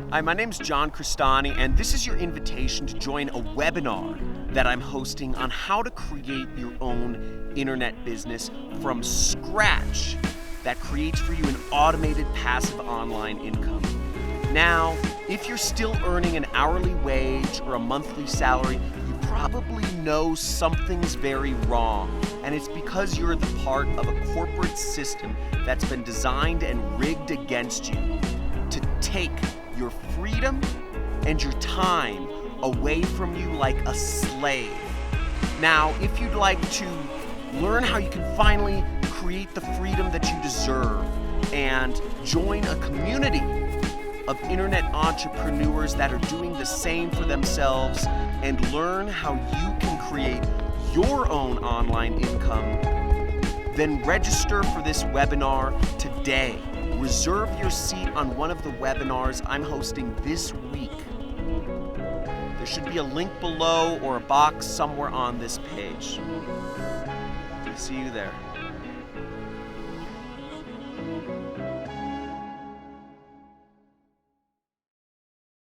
Hi, my name's John Cristani, and this is your invitation to join a webinar that I'm hosting on how to create your own internet business from scratch that creates for you an automated passive online income. Now, if you're still earning an hourly wage or a monthly salary, you probably know something's very wrong, and it's because you're the part of a corporate system that's been designed and rigged against you to take your freedom and your time away from you like a slave. Now, if you'd like to learn how you can finally create the freedom that you deserve and join a community of internet entrepreneurs that are doing the same for themselves and learn how you can create your own online income, then register for this webinar today. Reserve your seat on one of the webinars I'm hosting this week. There should be a link below or a box somewhere on this page. See you there.